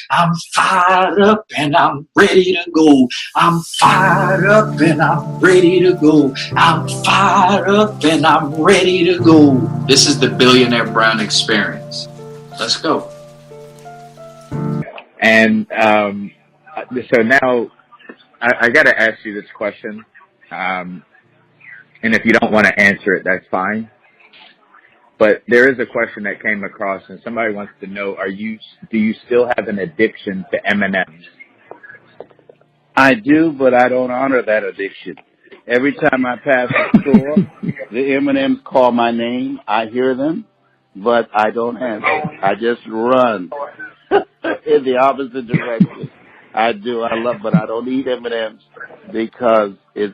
I'm fired up and I'm ready to go. I'm fired up and I'm ready to go. I'm fired up and I'm ready to go. This is the Billionaire Brown experience. Let's go. And so now I got to ask you this question. And if you don't want to answer it, that's fine. But there is a question that came across, and somebody wants to know: do you still have an addiction to M&Ms? I do, but I don't honor that addiction. Every time I pass the store, the M&Ms call my name. I hear them, but I don't answer. I just run in the opposite direction. I do. I love, but I don't eat M&Ms because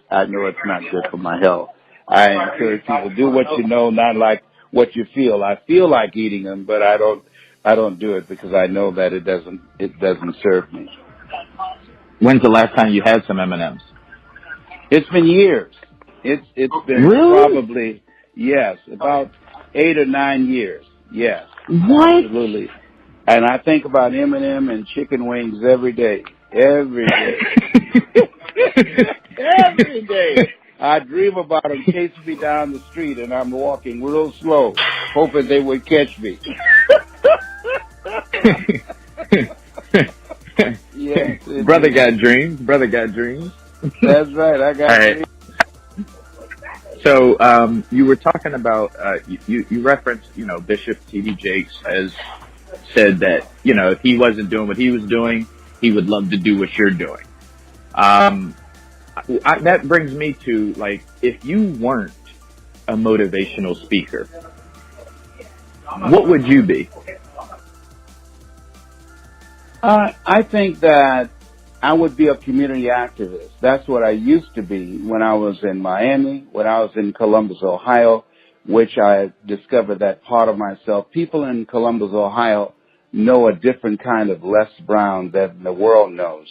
I know it's not good for my health. I encourage people do what you know, not like what you feel. I feel like eating them, but I don't do it because I know that it doesn't serve me. When's the last time you had some M&Ms? It's been years. It's been probably, yes, about 8 or 9 years. Yes. What? Absolutely. And I think about M&M and chicken wings every day. Every day. Every day. I dream about them chasing me down the street, and I'm walking real slow, hoping they would catch me. Yes, Brother got dreams. Brother got dreams. That's right. I got dreams. So you were talking about you referenced Bishop T.D. Jakes has said that if he wasn't doing what he was doing, he would love to do what you're doing. That brings me to, like, if you weren't a motivational speaker, what would you be? I think that I would be a community activist. That's what I used to be when I was in Miami, when I was in Columbus, Ohio, which I discovered that part of myself. People in Columbus, Ohio know a different kind of Les Brown than the world knows.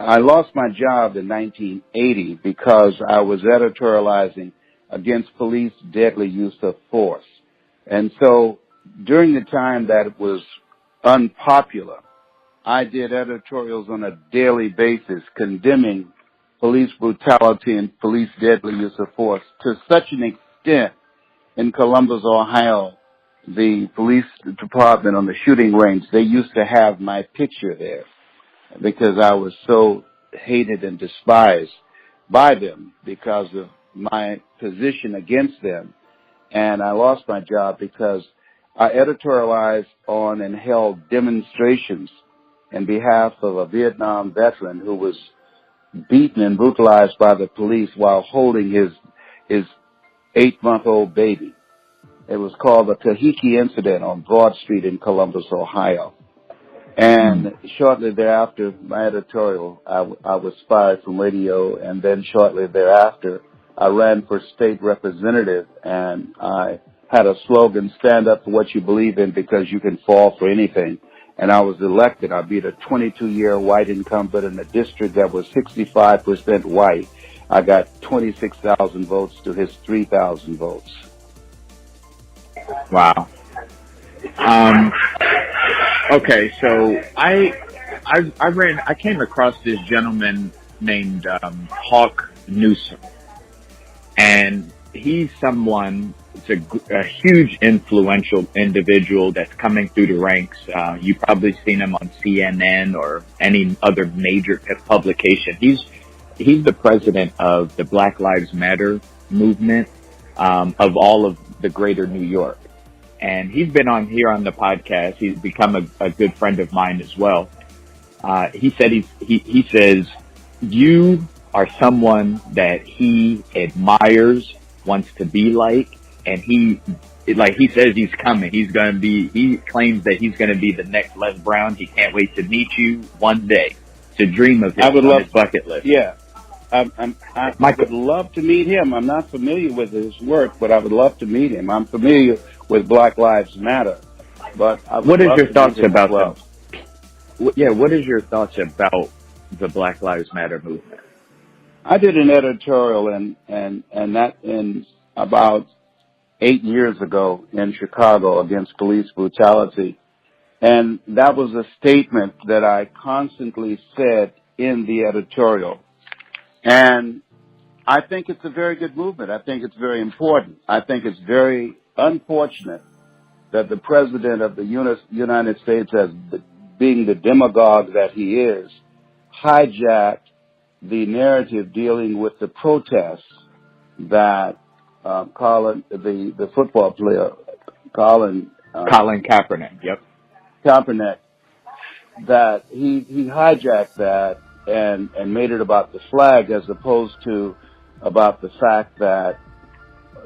I lost my job in 1980 because I was editorializing against police deadly use of force. And so during the time that it was unpopular, I did editorials on a daily basis condemning police brutality and police deadly use of force to such an extent in Columbus, Ohio, the police department on the shooting range, they used to have my picture there because I was so hated and despised by them because of my position against them. And I lost my job because I editorialized on and held demonstrations in behalf of a Vietnam veteran who was beaten and brutalized by the police while holding his 8-month-old baby. It was called the Tahiti Incident on Broad Street in Columbus, Ohio. And shortly thereafter, my editorial, I was fired from radio, and then shortly thereafter, I ran for state representative, and I had a slogan, stand up for what you believe in because you can fall for anything. And I was elected. I beat a 22-year white incumbent in a district that was 65% white. I got 26,000 votes to his 3,000 votes. Wow. Okay, so I came across this gentleman named Hawk Newsom, and he's someone. It's a huge influential individual that's coming through the ranks. You've probably seen him on CNN or any other major publication. He's the president of the Black Lives Matter movement of all of the greater New York. And he's been on here on the podcast. He's become a good friend of mine as well. He said he says you are someone that he admires, wants to be like, and he says he's coming. He claims that he's going to be the next Les Brown. He can't wait to meet you one day. To dream of him on his bucket list. Yeah. I would love to meet him. I'm not familiar with his work, but I would love to meet him. I'm familiar with Black Lives Matter, but what is your thoughts about them? What is your thoughts about the Black Lives Matter movement? I did an editorial and that in about 8 years ago in Chicago against police brutality, And that was a statement that I constantly said in the editorial. And I think it's a very good movement. I think it's very important. I think it's very unfortunate that the President of the United States, as being the demagogue that he is, hijacked the narrative dealing with the protests that Colin, the football player, Colin Kaepernick. Yep. Kaepernick, that he hijacked that and made it about the flag as opposed to about the fact that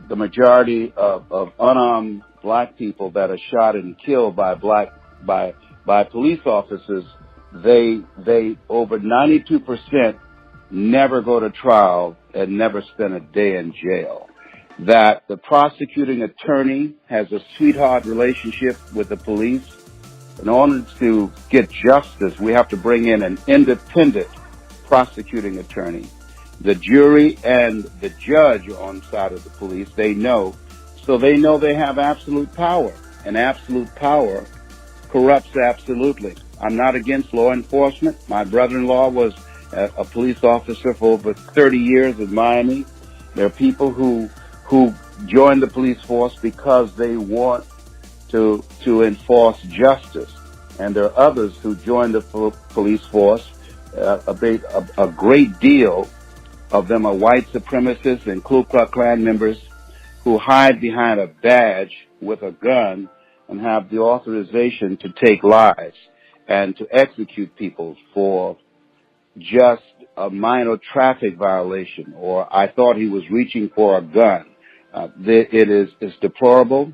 the majority of unarmed black people that are shot and killed by police officers, they over 92% never go to trial and never spend a day in jail. That the prosecuting attorney has a sweetheart relationship with the police. In order to get justice, we have to bring in an independent prosecuting attorney. The jury and the judge on the side of the police, they know they have absolute power, and absolute power corrupts absolutely. I'm not against law enforcement. My brother-in-law was a police officer for over 30 years in Miami. There are people who join the police force because they want to enforce justice, and there are others who join the police force. A great deal of them are white supremacists and Ku Klux Klan members who hide behind a badge with a gun and have the authorization to take lives and to execute people for just a minor traffic violation, or I thought he was reaching for a gun. It's deplorable.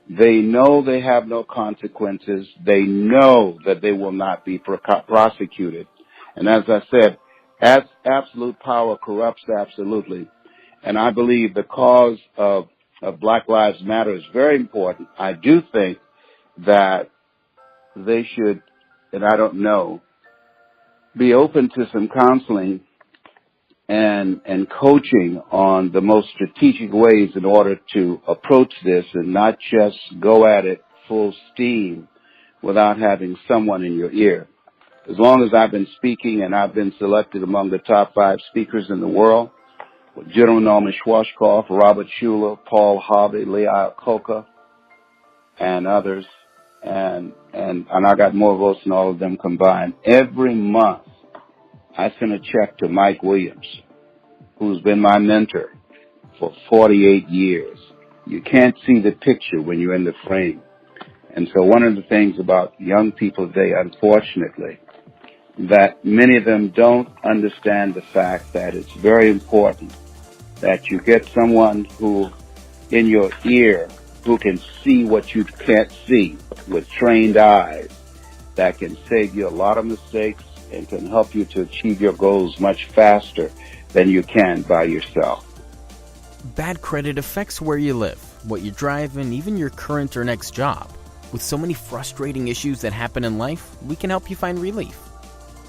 They know they have no consequences. They know that they will not be prosecuted. And as I said, absolute power corrupts absolutely. And I believe the cause of Black Lives Matter is very important. I do think that they should, and I don't know, be open to some counseling and coaching on the most strategic ways in order to approach this and not just go at it full steam without having someone in your ear. As long as I've been speaking and I've been selected among the top 5 speakers in the world, with General Norman Schwarzkopf, Robert Schuller, Paul Harvey, Lee Iacocca, and others, and I got more votes than all of them combined. Every month, I send a check to Mike Williams, who's been my mentor for 48 years. You can't see the picture when you're in the frame. And so one of the things about young people today, unfortunately, that many of them don't understand the fact that it's very important that you get someone who, in your ear, who can see what you can't see with trained eyes, that can save you a lot of mistakes and can help you to achieve your goals much faster than you can by yourself. Bad credit affects where you live, what you drive, and even your current or next job. With so many frustrating issues that happen in life, we can help you find relief.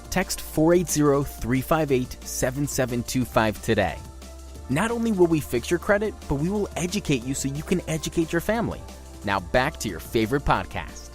Text 480-358-7725 today. Not only will we fix your credit, but we will educate you so you can educate your family. Now back to your favorite podcast.